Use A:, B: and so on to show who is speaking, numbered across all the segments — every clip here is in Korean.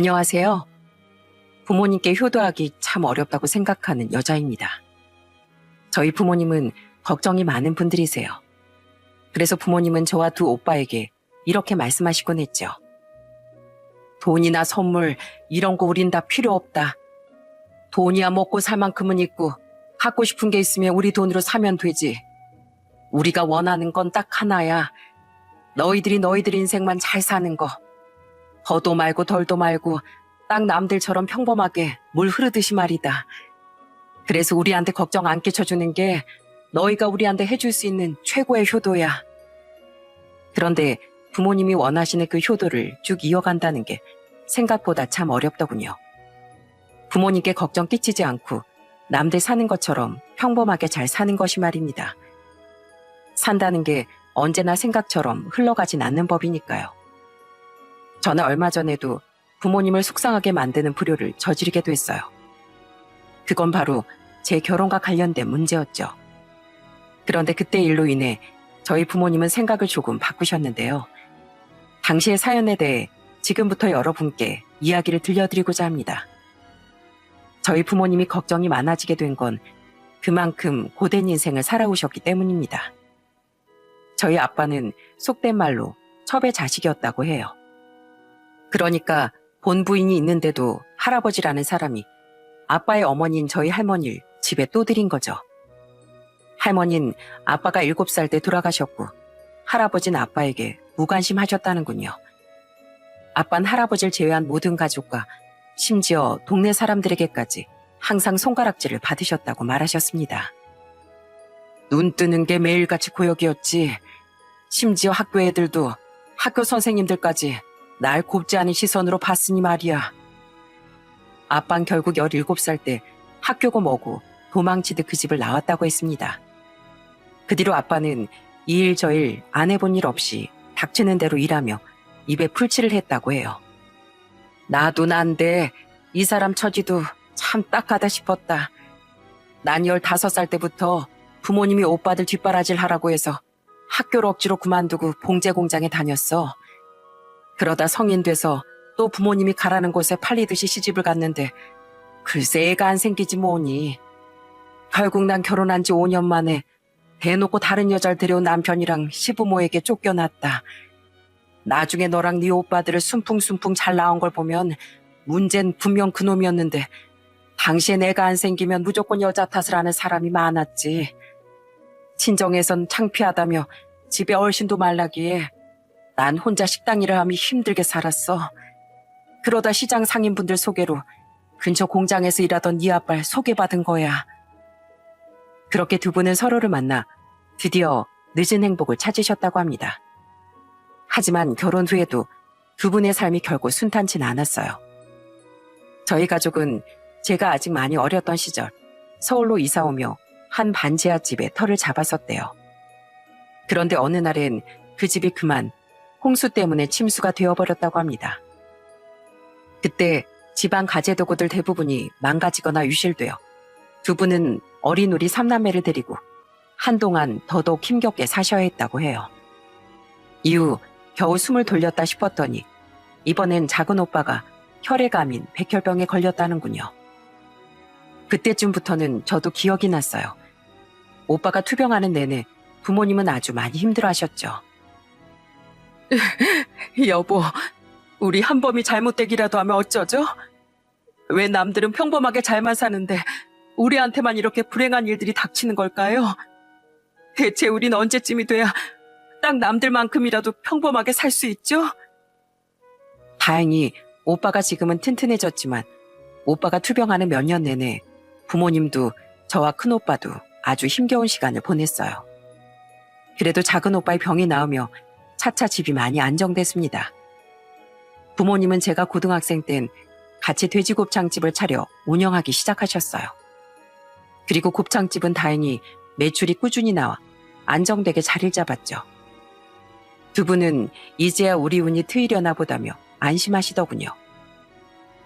A: 안녕하세요. 부모님께 효도하기 참 어렵다고 생각하는 여자입니다. 저희 부모님은 걱정이 많은 분들이세요. 그래서 부모님은 저와 두 오빠에게 이렇게 말씀하시곤 했죠. 돈이나 선물 이런 거 우린 다 필요 없다. 돈이야 먹고 살 만큼은 있고 갖고 싶은 게 있으면 우리 돈으로 사면 되지. 우리가 원하는 건 딱 하나야. 너희들이 너희들 인생만 잘 사는 거. 더도 말고 덜도 말고 딱 남들처럼 평범하게 물 흐르듯이 말이다. 그래서 우리한테 걱정 안 끼쳐주는 게 너희가 우리한테 해줄 수 있는 최고의 효도야. 그런데 부모님이 원하시는 그 효도를 쭉 이어간다는 게 생각보다 참 어렵더군요. 부모님께 걱정 끼치지 않고 남들 사는 것처럼 평범하게 잘 사는 것이 말입니다. 산다는 게 언제나 생각처럼 흘러가진 않는 법이니까요. 저는 얼마 전에도 부모님을 속상하게 만드는 불효를 저지르게 됐어요. 그건 바로 제 결혼과 관련된 문제였죠. 그런데 그때 일로 인해 저희 부모님은 생각을 조금 바꾸셨는데요. 당시의 사연에 대해 지금부터 여러분께 이야기를 들려드리고자 합니다. 저희 부모님이 걱정이 많아지게 된 건 그만큼 고된 인생을 살아오셨기 때문입니다. 저희 아빠는 속된 말로 첩의 자식이었다고 해요. 그러니까 본 부인이 있는데도 할아버지라는 사람이 아빠의 어머니인 저희 할머니를 집에 또 들인 거죠. 할머니는 아빠가 7살 때 돌아가셨고 할아버지는 아빠에게 무관심하셨다는군요. 아빠는 할아버지를 제외한 모든 가족과 심지어 동네 사람들에게까지 항상 손가락질을 받으셨다고 말하셨습니다. 눈 뜨는 게 매일같이 고역이었지. 심지어 학교 애들도 학교 선생님들까지 날 곱지 않은 시선으로 봤으니 말이야. 아빠는 결국 17살 때 학교고 뭐고 도망치듯 그 집을 나왔다고 했습니다. 그 뒤로 아빠는 이 일 저 일 안 해본 일 없이 닥치는 대로 일하며 입에 풀칠을 했다고 해요. 나도 난데 이 사람 처지도 참 딱하다 싶었다. 난 15살 때부터 부모님이 오빠들 뒷바라질 하라고 해서 학교를 억지로 그만두고 봉제 공장에 다녔어. 그러다 성인 돼서 또 부모님이 가라는 곳에 팔리듯이 시집을 갔는데 글쎄 애가 안 생기지 뭐니. 결국 난 결혼한 지 5년 만에 대놓고 다른 여자를 데려온 남편이랑 시부모에게 쫓겨났다. 나중에 너랑 네 오빠들을 순풍순풍 잘 나온 걸 보면 문제는 분명 그놈이었는데 당시에 내가 안 생기면 무조건 여자 탓을 하는 사람이 많았지. 친정에선 창피하다며 집에 얼씬도 말라기에 난 혼자 식당 일을 하며 힘들게 살았어. 그러다 시장 상인분들 소개로 근처 공장에서 일하던 네 아빠를 소개받은 거야. 그렇게 두 분은 서로를 만나 드디어 늦은 행복을 찾으셨다고 합니다. 하지만 결혼 후에도 두 분의 삶이 결코 순탄치는 않았어요. 저희 가족은 제가 아직 많이 어렸던 시절 서울로 이사 오며 한 반지하집에 터를 잡았었대요. 그런데 어느 날엔 그 집이 그만 홍수 때문에 침수가 되어버렸다고 합니다. 그때 집안 가재도구들 대부분이 망가지거나 유실되어 두 분은 어린 우리 3남매를 데리고 한동안 더더욱 힘겹게 사셔야 했다고 해요. 이후 겨우 숨을 돌렸다 싶었더니 이번엔 작은 오빠가 혈액암인 백혈병에 걸렸다는군요. 그때쯤부터는 저도 기억이 났어요. 오빠가 투병하는 내내 부모님은 아주 많이 힘들어하셨죠. 여보, 우리 한범이 잘못되기라도 하면 어쩌죠? 왜 남들은 평범하게 잘만 사는데 우리한테만 이렇게 불행한 일들이 닥치는 걸까요? 대체 우린 언제쯤이 돼야 딱 남들만큼이라도 평범하게 살 수 있죠? 다행히 오빠가 지금은 튼튼해졌지만 오빠가 투병하는 몇 년 내내 부모님도 저와 큰오빠도 아주 힘겨운 시간을 보냈어요. 그래도 작은 오빠의 병이 나으며 차차 집이 많이 안정됐습니다. 부모님은 제가 고등학생 땐 같이 돼지곱창집을 차려 운영하기 시작하셨어요. 그리고 곱창집은 다행히 매출이 꾸준히 나와 안정되게 자리를 잡았죠. 두 분은 이제야 우리 운이 트이려나 보다며 안심하시더군요.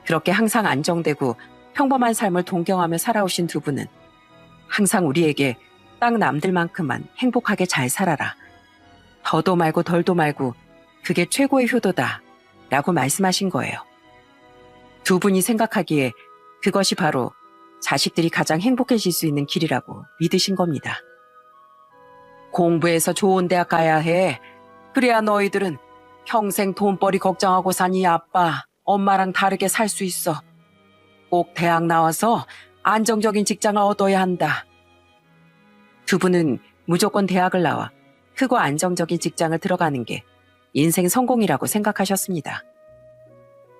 A: 그렇게 항상 안정되고 평범한 삶을 동경하며 살아오신 두 분은 항상 우리에게 딱 남들만큼만 행복하게 잘 살아라. 더도 말고 덜도 말고 그게 최고의 효도다 라고 말씀하신 거예요. 두 분이 생각하기에 그것이 바로 자식들이 가장 행복해질 수 있는 길이라고 믿으신 겁니다. 공부해서 좋은 대학 가야 해. 그래야 너희들은 평생 돈벌이 걱정하고 사니 아빠, 엄마랑 다르게 살 수 있어. 꼭 대학 나와서 안정적인 직장을 얻어야 한다. 두 분은 무조건 대학을 나와 크고 안정적인 직장을 들어가는 게 인생 성공이라고 생각하셨습니다.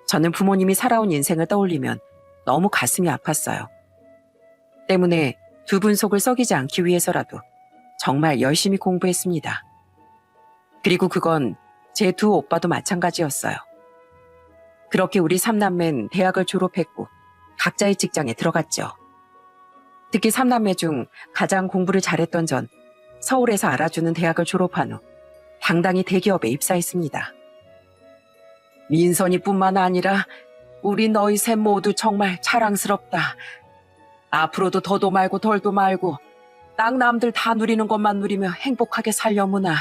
A: 저는 부모님이 살아온 인생을 떠올리면 너무 가슴이 아팠어요. 때문에 두 분 속을 썩이지 않기 위해서라도 정말 열심히 공부했습니다. 그리고 그건 제 두 오빠도 마찬가지였어요. 그렇게 우리 삼남매는 대학을 졸업했고 각자의 직장에 들어갔죠. 특히 삼남매 중 가장 공부를 잘했던 전 서울에서 알아주는 대학을 졸업한 후 당당히 대기업에 입사했습니다. 민선이뿐만 아니라 우리 너희 셋 모두 정말 자랑스럽다. 앞으로도 더도 말고 덜도 말고 딱 남들 다 누리는 것만 누리며 행복하게 살려무나.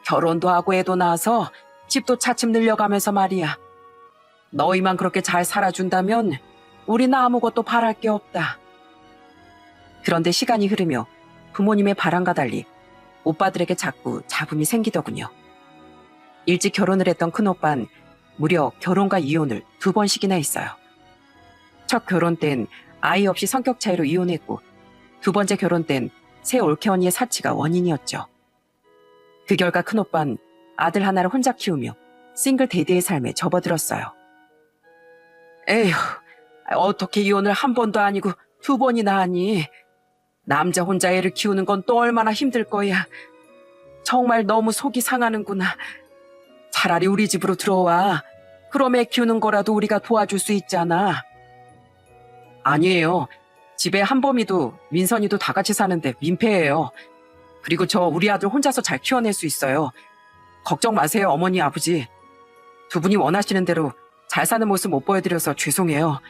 A: 결혼도 하고 애도 낳아서 집도 차츰 늘려가면서 말이야. 너희만 그렇게 잘 살아준다면 우리는 아무것도 바랄 게 없다. 그런데 시간이 흐르며 부모님의 바람과 달리 오빠들에게 자꾸 잡음이 생기더군요. 일찍 결혼을 했던 큰오빠는 무려 결혼과 이혼을 2번씩이나 했어요. 첫 결혼 땐 아이 없이 성격 차이로 이혼했고 두 번째 결혼 땐 새 올케 언니의 사치가 원인이었죠. 그 결과 큰오빠는 아들 하나를 혼자 키우며 싱글 데드의 삶에 접어들었어요. 에휴, 어떻게 이혼을 한 번도 아니고 2번이나 하니? 남자 혼자 애를 키우는 건 또 얼마나 힘들 거야. 정말 너무 속이 상하는구나. 차라리 우리 집으로 들어와. 그럼 애 키우는 거라도 우리가 도와줄 수 있잖아. 아니에요. 집에 한범이도 민선이도 다 같이 사는데 민폐예요. 그리고 저 우리 아들 혼자서 잘 키워낼 수 있어요. 걱정 마세요, 어머니, 아버지. 두 분이 원하시는 대로 잘 사는 모습 못 보여드려서 죄송해요.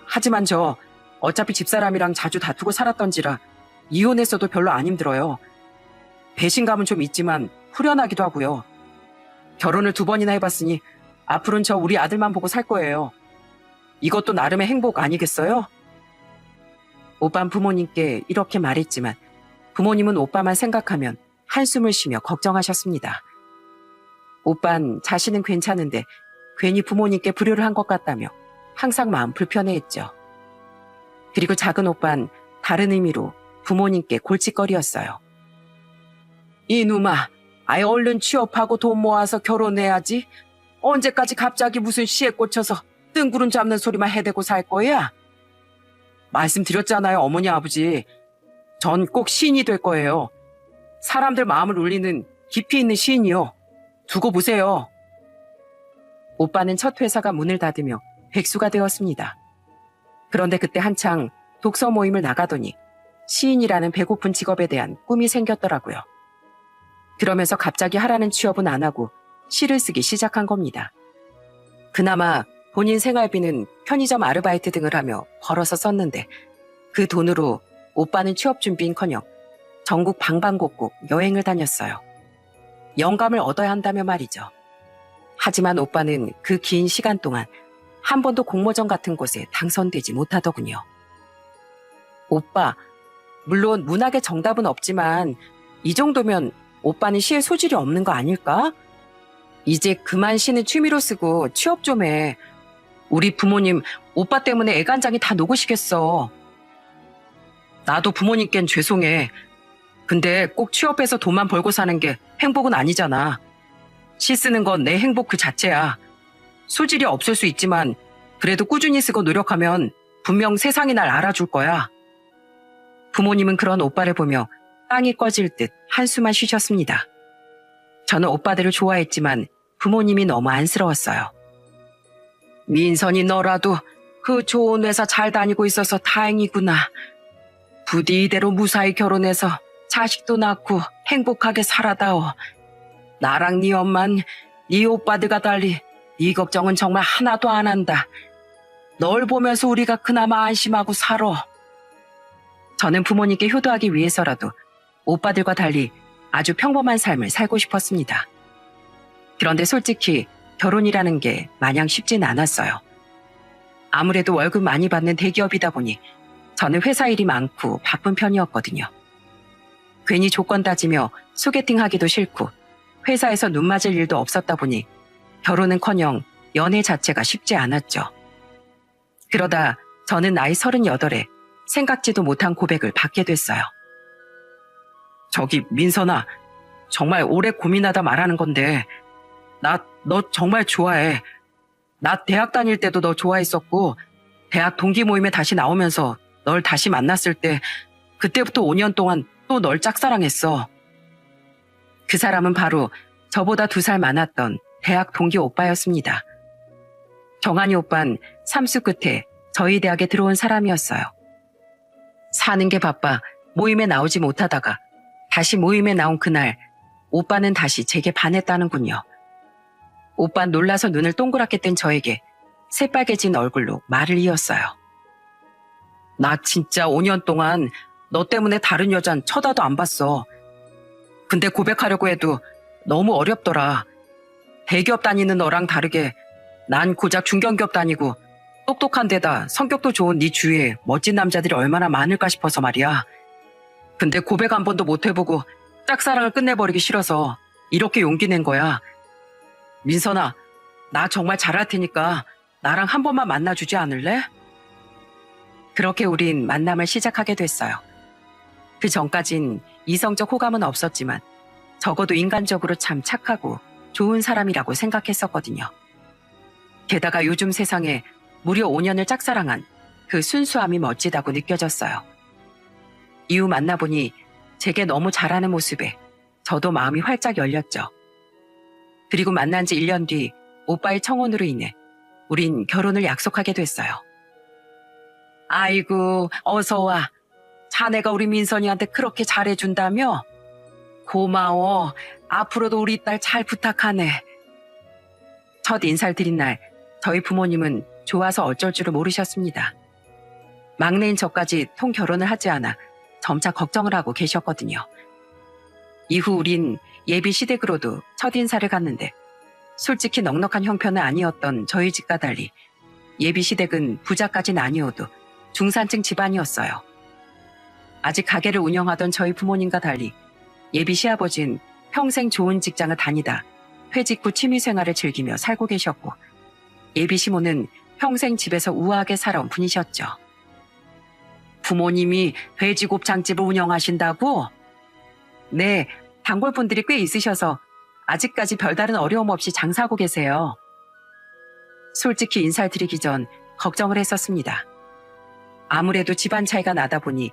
A: 하지만 저 어차피 집사람이랑 자주 다투고 살았던지라 이혼했어도 별로 안 힘들어요. 배신감은 좀 있지만 후련하기도 하고요. 결혼을 2번이나 해봤으니 앞으로는 저 우리 아들만 보고 살 거예요. 이것도 나름의 행복 아니겠어요? 오빠는 부모님께 이렇게 말했지만 부모님은 오빠만 생각하면 한숨을 쉬며 걱정하셨습니다. 오빠는 자신은 괜찮은데 괜히 부모님께 불효를 한 것 같다며 항상 마음 불편해했죠. 그리고 작은 오빠는 다른 의미로 부모님께 골칫거리였어요. 이놈아, 아예 얼른 취업하고 돈 모아서 결혼해야지. 언제까지 갑자기 무슨 시에 꽂혀서 뜬구름 잡는 소리만 해대고 살 거야? 말씀드렸잖아요, 어머니 아버지. 전 꼭 시인이 될 거예요. 사람들 마음을 울리는 깊이 있는 시인이요. 두고 보세요. 오빠는 첫 회사가 문을 닫으며 백수가 되었습니다. 그런데 그때 한창 독서 모임을 나가더니 시인이라는 배고픈 직업에 대한 꿈이 생겼더라고요. 그러면서 갑자기 하라는 취업은 안 하고 시를 쓰기 시작한 겁니다. 그나마 본인 생활비는 편의점 아르바이트 등을 하며 벌어서 썼는데 그 돈으로 오빠는 취업 준비인커녕 전국 방방곡곡 여행을 다녔어요. 영감을 얻어야 한다며 말이죠. 하지만 오빠는 그 긴 시간 동안 한 번도 공모전 같은 곳에 당선되지 못하더군요. 오빠, 물론 문학의 정답은 없지만 이 정도면 오빠는 시에 소질이 없는 거 아닐까? 이제 그만 시는 취미로 쓰고 취업 좀 해. 우리 부모님 오빠 때문에 애간장이 다 녹으시겠어. 나도 부모님께는 죄송해. 근데 꼭 취업해서 돈만 벌고 사는 게 행복은 아니잖아. 시 쓰는 건 내 행복 그 자체야. 소질이 없을 수 있지만 그래도 꾸준히 쓰고 노력하면 분명 세상이 날 알아줄 거야. 부모님은 그런 오빠를 보며 땅이 꺼질 듯 한숨만 쉬셨습니다. 저는 오빠들을 좋아했지만 부모님이 너무 안쓰러웠어요. 민선이 너라도 그 좋은 회사 잘 다니고 있어서 다행이구나. 부디 이대로 무사히 결혼해서 자식도 낳고 행복하게 살아다오. 나랑 네 엄만, 네 오빠들과 달리 네 걱정은 정말 하나도 안 한다. 널 보면서 우리가 그나마 안심하고 살아. 저는 부모님께 효도하기 위해서라도 오빠들과 달리 아주 평범한 삶을 살고 싶었습니다. 그런데 솔직히 결혼이라는 게 마냥 쉽진 않았어요. 아무래도 월급 많이 받는 대기업이다 보니 저는 회사 일이 많고 바쁜 편이었거든요. 괜히 조건 따지며 소개팅 하기도 싫고 회사에서 눈 맞을 일도 없었다 보니 결혼은커녕 연애 자체가 쉽지 않았죠. 그러다 저는 나이 38에 생각지도 못한 고백을 받게 됐어요. 저기 민선아, 정말 오래 고민하다 말하는 건데 나 너 정말 좋아해. 나 대학 다닐 때도 너 좋아했었고 대학 동기 모임에 다시 나오면서 널 다시 만났을 때 그때부터 5년 동안 또 널 짝사랑했어. 그 사람은 바로 저보다 2살 많았던 대학 동기 오빠였습니다. 정한이 오빠는 삼수 끝에 저희 대학에 들어온 사람이었어요. 사는 게 바빠 모임에 나오지 못하다가 다시 모임에 나온 그날 오빠는 다시 제게 반했다는군요. 오빠는 놀라서 눈을 동그랗게 뜬 저에게 새빨개진 얼굴로 말을 이었어요. 나 진짜 5년 동안 너 때문에 다른 여잔 쳐다도 안 봤어. 근데 고백하려고 해도 너무 어렵더라. 대기업 다니는 너랑 다르게 난 고작 중견기업 다니고 똑똑한 데다 성격도 좋은 네 주위에 멋진 남자들이 얼마나 많을까 싶어서 말이야. 근데 고백 한 번도 못 해보고 짝사랑을 끝내버리기 싫어서 이렇게 용기 낸 거야. 민선아, 나 정말 잘할 테니까 나랑 한 번만 만나주지 않을래? 그렇게 우린 만남을 시작하게 됐어요. 그 전까진 이성적 호감은 없었지만 적어도 인간적으로 참 착하고 좋은 사람이라고 생각했었거든요. 게다가 요즘 세상에 무려 5년을 짝사랑한 그 순수함이 멋지다고 느껴졌어요. 이후 만나보니 제게 너무 잘하는 모습에 저도 마음이 활짝 열렸죠. 그리고 만난 지 1년 뒤 오빠의 청혼으로 인해 우린 결혼을 약속하게 됐어요. 아이고, 어서 와. 자네가 우리 민선이한테 그렇게 잘해준다며? 고마워. 앞으로도 우리 딸 잘 부탁하네. 첫 인사를 드린 날 저희 부모님은 좋아서 어쩔 줄을 모르셨습니다. 막내인 저까지 통결혼을 하지 않아 점차 걱정을 하고 계셨거든요. 이후 우린 예비 시댁으로도 첫 인사를 갔는데 솔직히 넉넉한 형편은 아니었던 저희 집과 달리 예비 시댁은 부자까지는 아니어도 중산층 집안이었어요. 아직 가게를 운영하던 저희 부모님과 달리 예비 시아버지는 평생 좋은 직장을 다니다 퇴직 후 취미생활을 즐기며 살고 계셨고 예비 시모는 평생 집에서 우아하게 살아온 분이셨죠. 부모님이 돼지곱창집을 운영하신다고? 네, 단골분들이 꽤 있으셔서 아직까지 별다른 어려움 없이 장사하고 계세요. 솔직히 인사를 드리기 전 걱정을 했었습니다. 아무래도 집안 차이가 나다 보니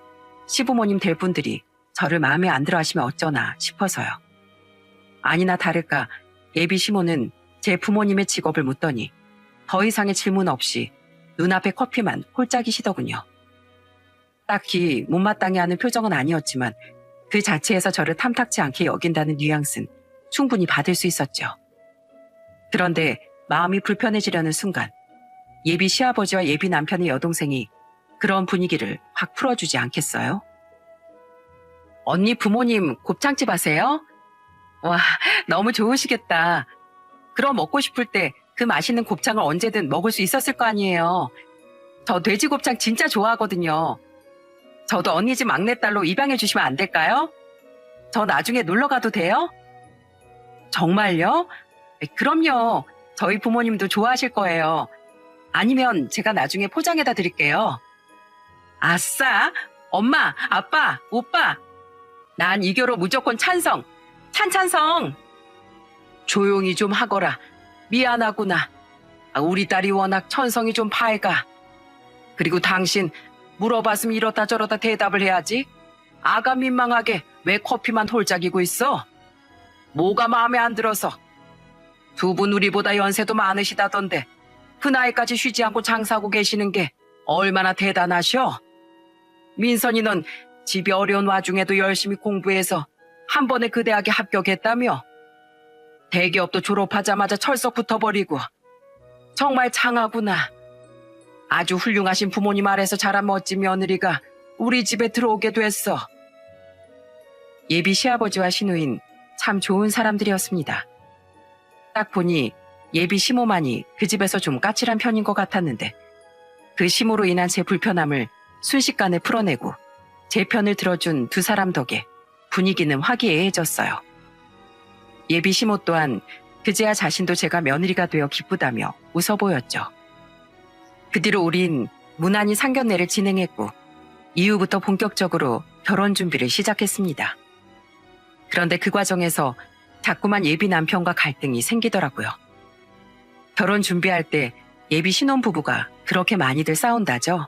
A: 시부모님 될 분들이 저를 마음에 안 들어 하시면 어쩌나 싶어서요. 아니나 다를까 예비 시모는 제 부모님의 직업을 묻더니 더 이상의 질문 없이 눈앞에 커피만 홀짝이시더군요. 딱히 못마땅해 하는 표정은 아니었지만 그 자체에서 저를 탐탁지 않게 여긴다는 뉘앙스는 충분히 받을 수 있었죠. 그런데 마음이 불편해지려는 순간 예비 시아버지와 예비 남편의 여동생이 그런 분위기를 확 풀어주지 않겠어요? 언니 부모님 곱창집 하세요? 와, 너무 좋으시겠다. 그럼 먹고 싶을 때 그 맛있는 곱창을 언제든 먹을 수 있었을 거 아니에요. 저 돼지곱창 진짜 좋아하거든요. 저도 언니 집 막내딸로 입양해 주시면 안 될까요? 저 나중에 놀러 가도 돼요? 정말요? 그럼요. 저희 부모님도 좋아하실 거예요. 아니면 제가 나중에 포장해다 드릴게요. 아싸! 엄마, 아빠, 오빠! 난 이 결혼 무조건 찬성! 찬성! 조용히 좀 하거라. 미안하구나. 우리 딸이 워낙 천성이 좀 밝아. 그리고 당신 물어봤으면 이렇다 저렇다 대답을 해야지. 아가 민망하게 왜 커피만 홀짝이고 있어? 뭐가 마음에 안 들어서? 두 분 우리보다 연세도 많으시다던데 그 나이까지 쉬지 않고 장사하고 계시는 게 얼마나 대단하셔? 민선이 넌 집이 어려운 와중에도 열심히 공부해서 한 번에 그 대학에 합격했다며? 대기업도 졸업하자마자 철석 붙어버리고 정말 장하구나. 아주 훌륭하신 부모님 아래서 자란 멋진 며느리가 우리 집에 들어오게 됐어. 예비 시아버지와 시누인 참 좋은 사람들이었습니다. 딱 보니 예비 시모만이 그 집에서 좀 까칠한 편인 것 같았는데 그 시모로 인한 제 불편함을 순식간에 풀어내고 제 편을 들어준 두 사람 덕에 분위기는 화기애애해졌어요. 예비 시모 또한 그제야 자신도 제가 며느리가 되어 기쁘다며 웃어 보였죠. 그 뒤로 우린 무난히 상견례를 진행했고 이후부터 본격적으로 결혼 준비를 시작했습니다. 그런데 그 과정에서 자꾸만 예비 남편과 갈등이 생기더라고요. 결혼 준비할 때 예비 신혼부부가 그렇게 많이들 싸운다죠.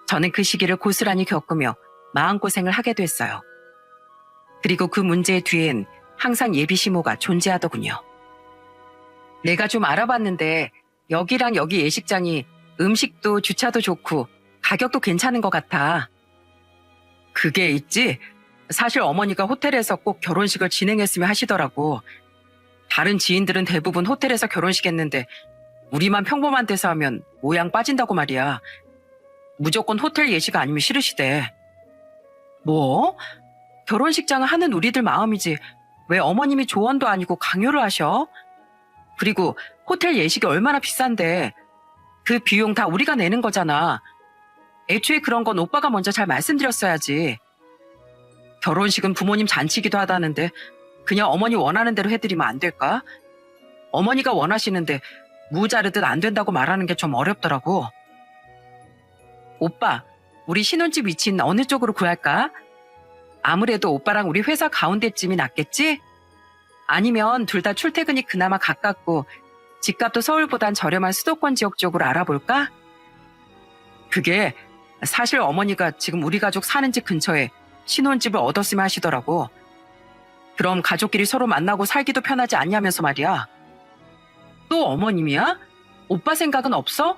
A: 저는 그 시기를 고스란히 겪으며 마음고생을 하게 됐어요. 그리고 그 문제의 뒤엔 항상 예비 시모가 존재하더군요. 내가 좀 알아봤는데 여기랑 여기 예식장이 음식도 주차도 좋고 가격도 괜찮은 것 같아. 그게 있지? 사실 어머니가 호텔에서 꼭 결혼식을 진행했으면 하시더라고. 다른 지인들은 대부분 호텔에서 결혼식 했는데 우리만 평범한 데서 하면 모양 빠진다고 말이야. 무조건 호텔 예식 아니면 싫으시대. 뭐? 결혼식장을 하는 우리들 마음이지 왜 어머님이 조언도 아니고 강요를 하셔? 그리고 호텔 예식이 얼마나 비싼데 그 비용 다 우리가 내는 거잖아. 애초에 그런 건 오빠가 먼저 잘 말씀드렸어야지. 결혼식은 부모님 잔치기도 하다는데 그냥 어머니 원하는 대로 해드리면 안 될까? 어머니가 원하시는데 무 자르듯 안 된다고 말하는 게 좀 어렵더라고. 오빠, 우리 신혼집 위치는 어느 쪽으로 구할까? 아무래도 오빠랑 우리 회사 가운데쯤이 낫겠지? 아니면 둘 다 출퇴근이 그나마 가깝고 집값도 서울보단 저렴한 수도권 지역 쪽으로 알아볼까? 그게 사실 어머니가 지금 우리 가족 사는 집 근처에 신혼집을 얻었으면 하시더라고. 그럼 가족끼리 서로 만나고 살기도 편하지 않냐면서 말이야. 또 어머님이야? 오빠 생각은 없어?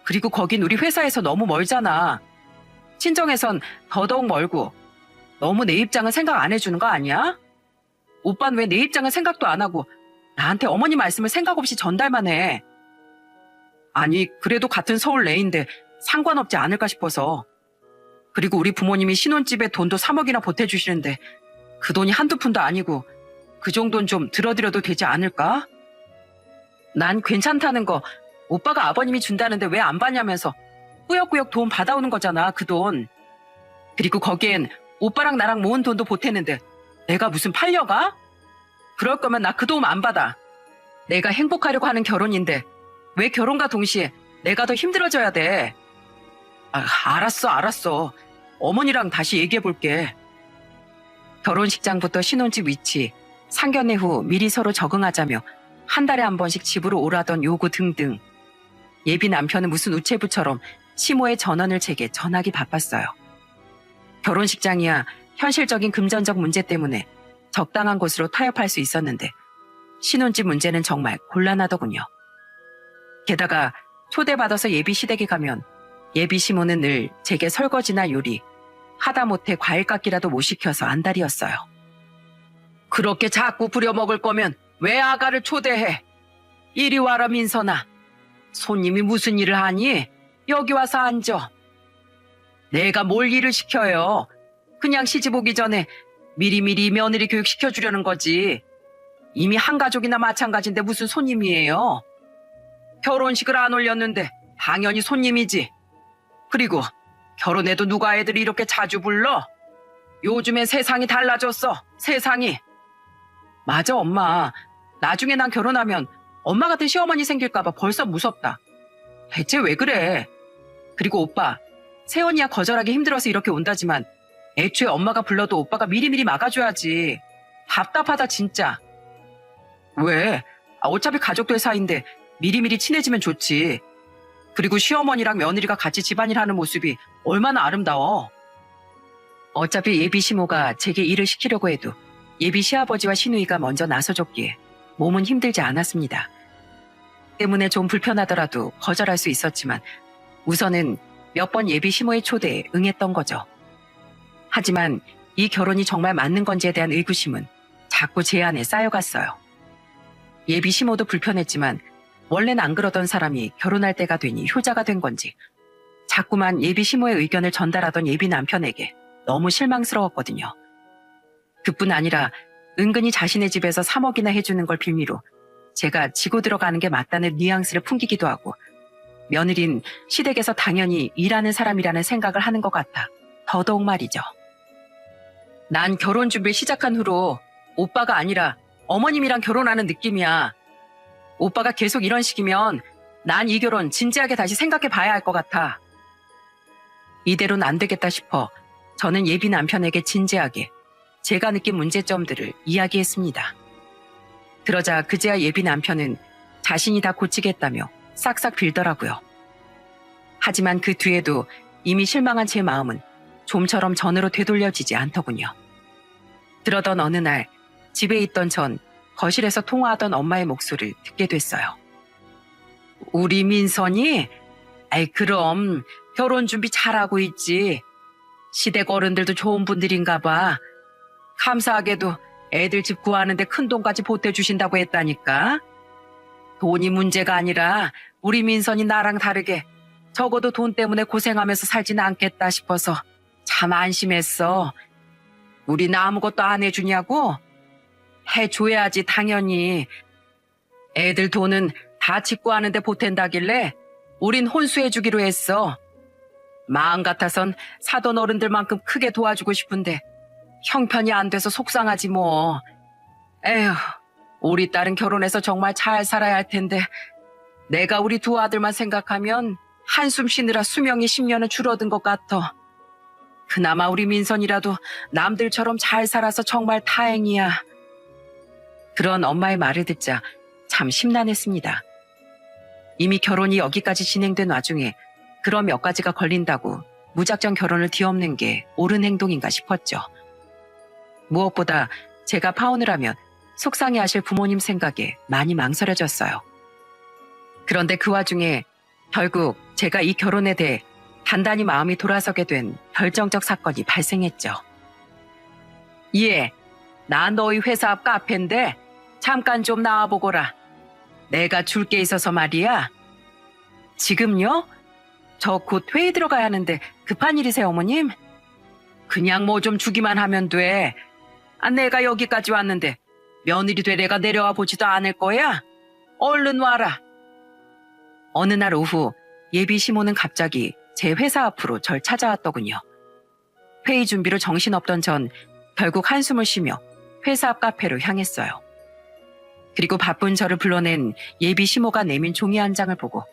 A: 그리고 거긴 우리 회사에서 너무 멀잖아. 친정에선 더더욱 멀고 너무 내 입장은 생각 안 해주는 거 아니야? 오빠는 왜 내 입장은 생각도 안 하고 나한테 어머니 말씀을 생각 없이 전달만 해. 아니 그래도 같은 서울 내인데 상관없지 않을까 싶어서. 그리고 우리 부모님이 신혼집에 돈도 3억이나 보태주시는데 그 돈이 한두 푼도 아니고 그 정도는 좀 들어드려도 되지 않을까? 난 괜찮다는 거 오빠가 아버님이 준다는데 왜 안 받냐면서 꾸역꾸역 돈 받아오는 거잖아, 그 돈. 그리고 거기엔 오빠랑 나랑 모은 돈도 보태는데 내가 무슨 팔려가? 그럴 거면 나 그 도움 안 받아. 내가 행복하려고 하는 결혼인데 왜 결혼과 동시에 내가 더 힘들어져야 돼? 알았어. 어머니랑 다시 얘기해볼게. 결혼식장부터 신혼집 위치, 상견례 후 미리 서로 적응하자며 한 달에 한 번씩 집으로 오라던 요구 등등. 예비 남편은 무슨 우체부처럼 시모의 전원을 제게 전하기 바빴어요. 결혼식장이야 현실적인 금전적 문제 때문에 적당한 곳으로 타협할 수 있었는데 신혼집 문제는 정말 곤란하더군요. 게다가 초대받아서 예비 시댁에 가면 예비 시모는 늘 제게 설거지나 요리, 하다못해 과일 깎기라도 못 시켜서 안달이었어요. 그렇게 자꾸 부려먹을 거면 왜 아가를 초대해? 이리 와라 민선아. 손님이 무슨 일을 하니? 여기 와서 앉아. 내가 뭘 일을 시켜요. 그냥 시집 오기 전에 미리미리 며느리 교육시켜주려는 거지. 이미 한 가족이나 마찬가지인데 무슨 손님이에요. 결혼식을 안 올렸는데 당연히 손님이지. 그리고 결혼해도 누가 애들이 이렇게 자주 불러? 요즘엔 세상이 달라졌어. 세상이. 맞아 엄마. 나중에 난 결혼하면 엄마 같은 시어머니 생길까 봐 벌써 무섭다. 대체 왜 그래? 그리고 오빠, 새언니야 거절하기 힘들어서 이렇게 온다지만 애초에 엄마가 불러도 오빠가 미리미리 막아줘야지. 답답하다 진짜. 왜? 어차피 가족들 사이인데 미리미리 친해지면 좋지. 그리고 시어머니랑 며느리가 같이 집안일 하는 모습이 얼마나 아름다워. 어차피 예비 시모가 제게 일을 시키려고 해도 예비 시아버지와 시누이가 먼저 나서줬기에 몸은 힘들지 않았습니다. 때문에 좀 불편하더라도 거절할 수 있었지만 우선은 몇 번 예비 시모의 초대에 응했던 거죠. 하지만 이 결혼이 정말 맞는 건지에 대한 의구심은 자꾸 제 안에 쌓여갔어요. 예비 시모도 불편했지만 원래는 안 그러던 사람이 결혼할 때가 되니 효자가 된 건지 자꾸만 예비 시모의 의견을 전달하던 예비 남편에게 너무 실망스러웠거든요. 그뿐 아니라 은근히 자신의 집에서 3억이나 해주는 걸 빌미로 제가 지고 들어가는 게 맞다는 뉘앙스를 풍기기도 하고 며느린 시댁에서 당연히 일하는 사람이라는 생각을 하는 것 같아 더더욱 말이죠. 난 결혼 준비 시작한 후로 오빠가 아니라 어머님이랑 결혼하는 느낌이야. 오빠가 계속 이런 식이면 난 이 결혼 진지하게 다시 생각해 봐야 할 것 같아. 이대로는 안 되겠다 싶어 저는 예비 남편에게 진지하게 제가 느낀 문제점들을 이야기했습니다. 그러자 그제야 예비 남편은 자신이 다 고치겠다며 싹싹 빌더라고요. 하지만 그 뒤에도 이미 실망한 제 마음은 좀처럼 전으로 되돌려지지 않더군요. 그러던 어느 날 집에 있던 전 거실에서 통화하던 엄마의 목소리를 듣게 됐어요. 우리 민선이? 아이 그럼 결혼 준비 잘하고 있지. 시댁 어른들도 좋은 분들인가 봐. 감사하게도 애들 집 구하는데 큰돈까지 보태주신다고 했다니까. 돈이 문제가 아니라 우리 민선이 나랑 다르게 적어도 돈 때문에 고생하면서 살지는 않겠다 싶어서 참 안심했어. 우린 아무것도 안 해주냐고? 해줘야지 당연히. 애들 돈은 다 집 구하는데 보탠다길래 우린 혼수해주기로 했어. 마음 같아선 사돈 어른들만큼 크게 도와주고 싶은데 형편이 안 돼서 속상하지 뭐. 에휴, 우리 딸은 결혼해서 정말 잘 살아야 할 텐데 내가 우리 두 아들만 생각하면 한숨 쉬느라 수명이 10년은 줄어든 것 같아. 그나마 우리 민선이라도 남들처럼 잘 살아서 정말 다행이야. 그런 엄마의 말을 듣자 참 심란했습니다. 이미 결혼이 여기까지 진행된 와중에 그런 몇 가지가 걸린다고 무작정 결혼을 뒤엎는 게 옳은 행동인가 싶었죠. 무엇보다 제가 파혼을 하면 속상해하실 부모님 생각에 많이 망설여졌어요. 그런데 그 와중에 결국 제가 이 결혼에 대해 단단히 마음이 돌아서게 된 결정적 사건이 발생했죠. 예, 나 너희 회사 앞 카페인데 잠깐 좀 나와보거라. 내가 줄 게 있어서 말이야. 지금요? 저 곧 회의 들어가야 하는데 급한 일이세요, 어머님? 그냥 뭐 좀 주기만 하면 돼. 내가 여기까지 왔는데 며느리 되래가 내려와 보지도 않을 거야? 얼른 와라. 어느 날 오후 예비 시모는 갑자기 제 회사 앞으로 절 찾아왔더군요. 회의 준비로 정신없던 전 결국 한숨을 쉬며 회사 앞 카페로 향했어요. 그리고 바쁜 저를 불러낸 예비 시모가 내민 종이 한 장을 보고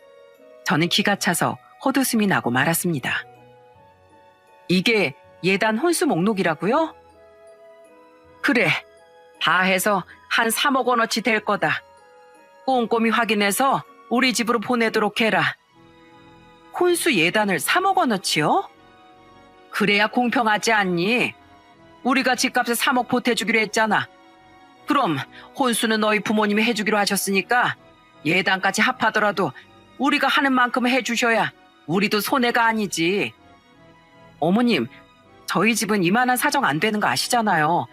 A: 저는 기가 차서 헛웃음이 나고 말았습니다. 이게 예단 혼수 목록이라고요? 그래, 다 해서 한 3억 원어치 될 거다. 꼼꼼히 확인해서 우리 집으로 보내도록 해라. 혼수 예단을 3억 원어치요? 그래야 공평하지 않니? 우리가 집값에 3억 보태주기로 했잖아. 그럼 혼수는 너희 부모님이 해주기로 하셨으니까 예단까지 합하더라도 우리가 하는 만큼 해주셔야 우리도 손해가 아니지. 어머님, 저희 집은 이만한 사정 안 되는 거 아시잖아요.